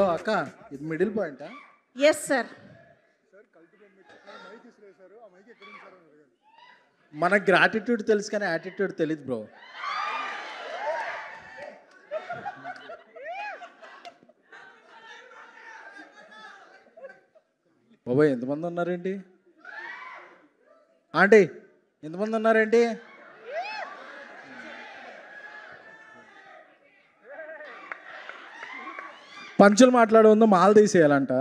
అక్క ఇది మిడిల్ పాయింటా? Yes sir. మన గ్రాటిట్యూడ్ తెలుసు కానీ యాటిట్యూడ్ తెలియదు బ్రో. బాబాయ్ ఎంతమంది ఉన్నారేంటి ఆంటీ? ఎంతమంది ఉన్నారేంటి? పంచులు మాట్లాడే ముందు మాల తీసేయాలంట.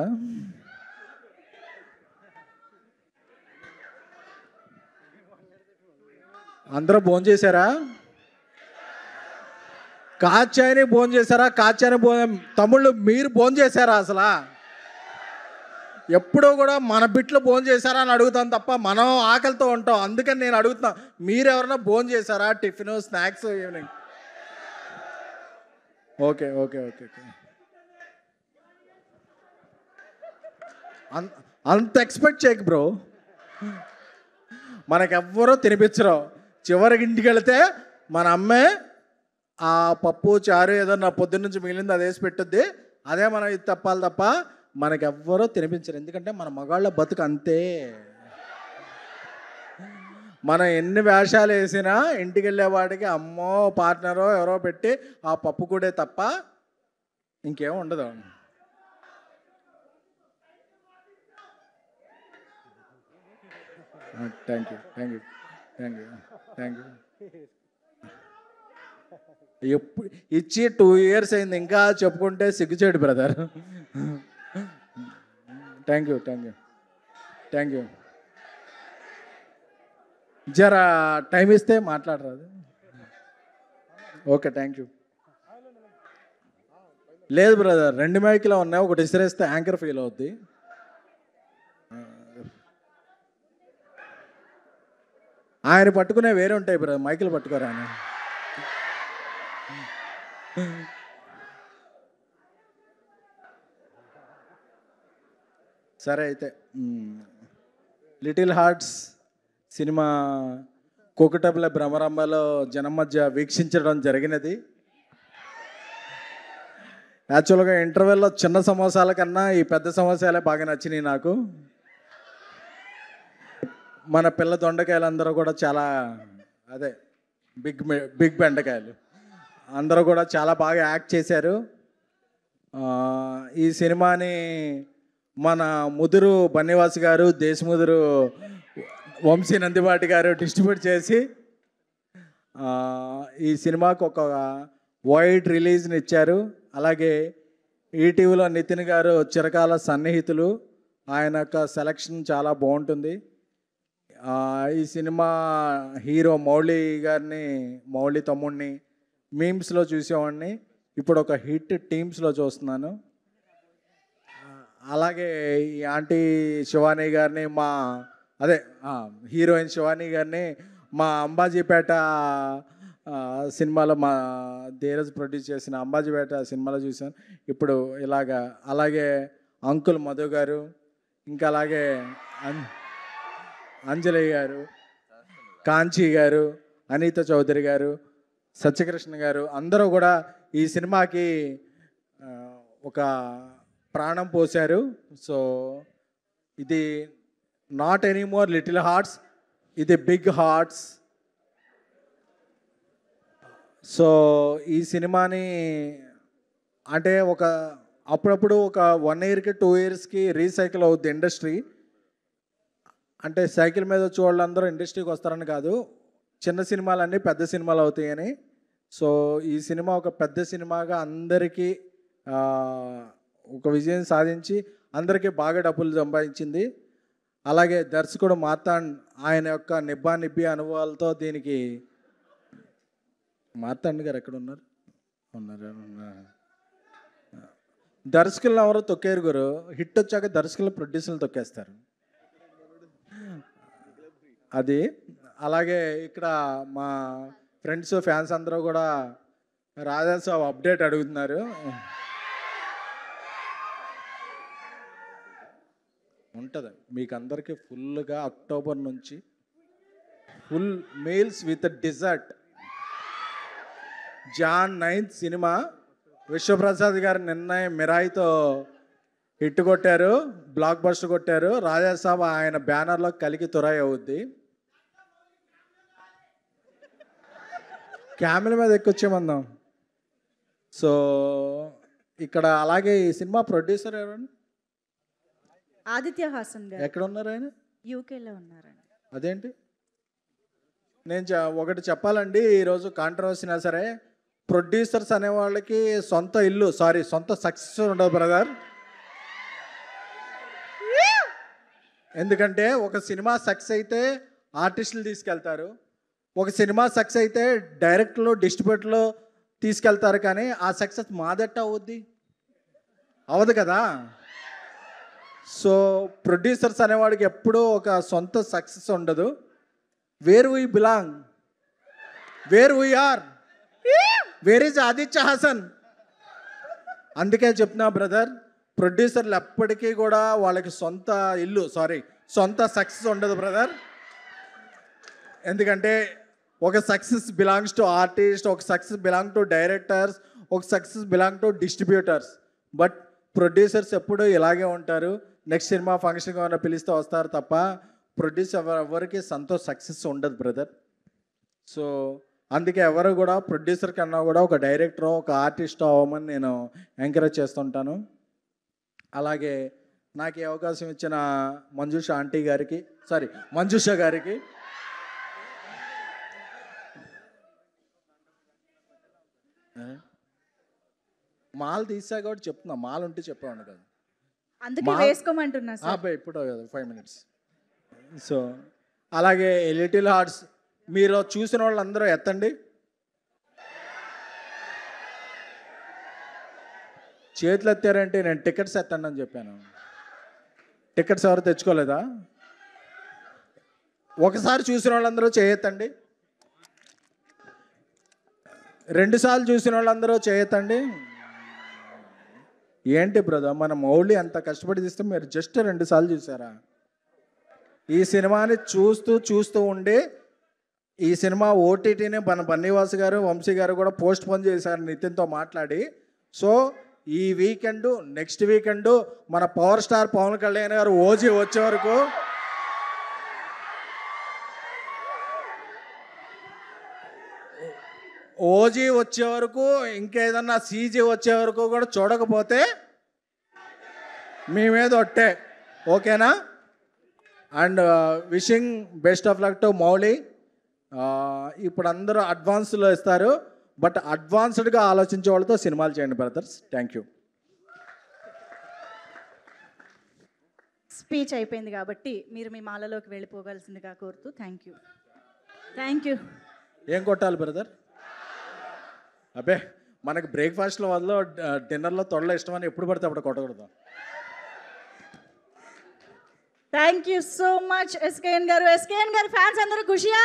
అందరూ భోజనం చేశారా? కాచాయని భోజనం చేశారా? కాచాయని తమ్ముళ్ళు మీరు భోజనం చేశారా? అసలు ఎప్పుడూ కూడా మన బిట్లు భోజనం చేశారా అని అడుగుతాను తప్ప మనం ఆకలితో ఉంటాం. అందుకని నేను అడుగుతున్నా, మీరు ఎవరైనా భోజనం చేశారా? Tiffin, snacks, evening? Okay okay okay okay. అంత ఎక్స్పెక్ట్ చేయకు బ్రో. మనకెవ్వరూ తినిపించరు. చివరికి ఇంటికి వెళితే మన అమ్మే ఆ పప్పు చారు ఏదన్నా పొద్దున్న నుంచి మిగిలింది అది వేసి పెట్టుద్ది. అదే మనం ఇది తప్పాలి తప్ప మనకెవ్వరూ తినిపించరు. ఎందుకంటే మన మగాళ్ళ బతుకు అంతే. మనం ఎన్ని వేషాలు వేసినా ఇంటికి వెళ్ళేవాడికి అమ్మో పార్ట్నరో ఎవరో పెట్టి ఆ పప్పు కూడే తప్ప ఇంకేం ఉండదు. Thank you thank you thank you thank you. ఎప్పుడు ఇచ్చి 2 years అయింది, ఇంకా చెప్పుకుంటే సిగ్గుచేడు brother. Thank you thank you thank you. జరా టైం ఇస్తే మాట్లాడరాదు. Okay thank you. లేదు బ్రదర్, 2 మైకులు ఉన్నాయి, ఒకటి ఇసిరేస్తే యాంకర్ ఫీల్ అవుద్ది. ఆయన పట్టుకునే వేరే ఉంటాయి బ్రదర్, మైకులు పట్టుకోరా ఆయన. సరే అయితే లిటిల్ హార్ట్స్ సినిమా కోకటపల్లి భ్రమరంభలో జనం మధ్య వీక్షించడం జరిగినది. యాక్చువల్గా ఇంటర్వెల్లో చిన్న సమోసాల కన్నా ఈ పెద్ద సమోసాలే బాగా నచ్చినాయి నాకు. మన పిల్ల దొండకాయలు అందరూ కూడా చాలా అదే బిగ్ బెండకాయలు అందరూ కూడా చాలా బాగా యాక్ట్ చేశారు. ఈ సినిమాని మన ముదురు బన్నివాస్ గారు, దేశముదురు వంశీ నందిబాటి గారు డిస్ట్రిబ్యూట్ చేసి ఈ సినిమాకు ఒక వైడ్ రిలీజ్ని ఇచ్చారు. అలాగే ఈటీవీలో నితిన్ గారు చిరకాల సన్నిహితులు, ఆయన యొక్క సెలక్షన్ చాలా బాగుంటుంది. ఈ సినిమా హీరో మౌళి తమ్ముడిని మీమ్స్లో చూసేవాడిని, ఇప్పుడు ఒక హిట్ టీమ్స్లో చూస్తున్నాను. అలాగే ఈ ఆంటీ శివాని గారిని హీరోయిన్ శివాని గారిని మా అంబాజీపేట సినిమాలో మా ధీరజ్ ప్రొడ్యూస్ చేసిన అంబాజీపేట సినిమాలో చూశాను. ఇప్పుడు అలాగే అంకుల్ మధు గారు, ఇంకా అలాగే అంజలి గారు, కాంచీ గారు, అనిత చౌదరి గారు, సత్యకృష్ణ గారు అందరూ కూడా ఈ సినిమాకి ఒక ప్రాణం పోశారు. సో ఇది నాట్ ఎనీమోర్ లిటిల్ హార్ట్స్, ఇది బిగ్ హార్ట్స్. సో ఈ సినిమాని అంటే అప్పుడప్పుడు ఒక 1 yearకి 2 yearsకి రీసైకిల్ అవుద్ది ఇండస్ట్రీ. అంటే సైకిల్ మీద వచ్చే వాళ్ళందరూ ఇండస్ట్రీకి వస్తారని కాదు, చిన్న సినిమాలన్నీ పెద్ద సినిమాలు అవుతాయని. సో ఈ సినిమా ఒక పెద్ద సినిమాగా అందరికీ ఒక విజయం సాధించి అందరికీ బాగా డబ్బులు సంపాదించింది. అలాగే దర్శకుడు మార్తాండ్ ఆయన యొక్క నిబ్బి అనుభవాలతో దీనికి మార్తాండ్ గారు ఎక్కడ ఉన్నారు? దర్శకులను ఎవరో తొక్కేరు గురు. హిట్ వచ్చాక దర్శకులు ప్రొడ్యూసర్లు తొక్కేస్తారు అది. అలాగే ఇక్కడ మా ఫ్రెండ్స్ ఫ్యాన్స్ అందరూ కూడా రాజాసాబ్ అప్డేట్ అడుగుతున్నారు. ఉంటుంది మీకు అందరికీ ఫుల్గా అక్టోబర్ నుంచి full meals with dessert. Jan 9th సినిమా విశ్వప్రసాద్ గారు నిన్న మిరాయితో హిట్ కొట్టారు, బ్లాక్ బస్టర్ కొట్టారు. రాజాసాబ్ ఆయన బ్యానర్లో కలికి తురాయి అవుద్ది. క్యామెల మీద ఎక్కొచ్చేమందాం. సో ఇక్కడ అలాగే ఈ సినిమా ప్రొడ్యూసర్ ఎవరండి? ఆదిత్య హాసన్ గారు. ఎక్కడ ఉన్నారు ఆయన? యూకేలో ఉన్నారండి. అదేంటి? నేను ఒకటి చెప్పాలండి, ఈరోజు కాంట్రవర్సీనా సరే, ప్రొడ్యూసర్స్ అనే వాళ్ళకి సొంత ఇల్లు సొంత సక్సెస్ ఉండదు బ్రదర్. ఎందుకంటే ఒక సినిమా సక్సెస్ అయితే ఆర్టిస్టులు తీసుకెళ్తారు, ఒక సినిమా సక్సెస్ అయితే డైరెక్ట్లో డిస్ట్రిబ్యూటర్లో తీసుకెళ్తారు, కానీ ఆ సక్సెస్ మాదట్ట అవుద్ది, అవదు కదా. సో ప్రొడ్యూసర్స్ అనేవాడికి ఎప్పుడూ ఒక సొంత సక్సెస్ ఉండదు. Where we belong, where we are, where is Aditya Hasan. అందుకే చెప్తున్నా బ్రదర్, ప్రొడ్యూసర్లు ఎప్పటికీ కూడా వాళ్ళకి సొంత ఇల్లు సొంత సక్సెస్ ఉండదు బ్రదర్. ఎందుకంటే ఒక సక్సెస్ బిలాంగ్స్ టు ఆర్టిస్ట్, ఒక సక్సెస్ బిలాంగ్ టు డైరెక్టర్స్, ఒక success belong to distributors. But producers ఎప్పుడూ ఇలాగే ఉంటారు. నెక్స్ట్ సినిమా ఫంక్షన్కి ఏమైనా పిలిస్తే వస్తారు తప్ప ప్రొడ్యూసర్ ఎవరికి సొంత సక్సెస్ ఉండదు బ్రదర్. సో అందుకే ఎవరు కూడా ప్రొడ్యూసర్ కన్నా కూడా ఒక డైరెక్టర్, ఒక ఆర్టిస్ట్ అవ్వమని నేను ఎంకరేజ్ చేస్తుంటాను. అలాగే నాకు ఈ అవకాశం ఇచ్చిన మంజుష గారికి మాల్ తీసా కూడా చెప్తున్నా, మాల్ ఉంటే చెప్పాను కదా, అందుకే వేసుకోమంటున్నా సార్. ఇప్పుడు 5 minutes. సో అలాగే లిటిల్ హార్ట్స్ మీరు చూసిన వాళ్ళందరూ ఎత్తండి, చేతులు ఎత్తారంటే నేను టికెట్స్ ఎత్తండి అని చెప్పాను. టికెట్స్ ఎవరు తెచ్చుకోలేదా? ఒకసారి చూసిన వాళ్ళందరూ చేయెత్తండి, 2 సార్లు చూసిన వాళ్ళందరూ చేయెత్తండి. ఏంటి బ్రదర్, మన మౌళి అంత కష్టపడి తీస్తే మీరు జస్ట్ 2 సార్లు చూసారా? ఈ సినిమాని చూస్తూ ఉండి ఈ సినిమా ఓటీటీని మన బన్నీవాస్ గారు, వంశీ గారు కూడా పోస్ట్ పోన్ చేశారు నితిన్తో మాట్లాడి. సో ఈ వీకెండ్, నెక్స్ట్ వీకెండ్ మన పవర్ స్టార్ పవన్ కళ్యాణ్ గారు ఓజీ వచ్చే వరకు ఇంకేదన్నా సీజీ వచ్చే వరకు కూడా చూడకపోతే మీ మీద ఒట్టే, ఓకేనా? And wishing best of luck to Mouli. ఇప్పుడు అందరూ అడ్వాన్స్లో ఇస్తారు, బట్ అడ్వాన్స్డ్గా ఆలోచించే వాళ్ళతో సినిమాలు చేయండి బ్రదర్స్. Thank you. స్పీచ్ అయిపోయింది కాబట్టి మీరు మీ మాలలోకి వెళ్ళిపోగలసిందిగా కోరుతూ థ్యాంక్ యూ. ఏం కొట్టాలి బ్రదర్? అబ్బే మనకి బ్రేక్ఫాస్ట్లో వల్ల డిన్నర్లో తొడలో ఇష్టమని ఎప్పుడు పడితే అప్పుడు కొట్టకూడదు. Thank you so much SKN గారు. ఎస్కేఎన్ గారు ఫ్యాన్స్ అందరూ ఖుషియా?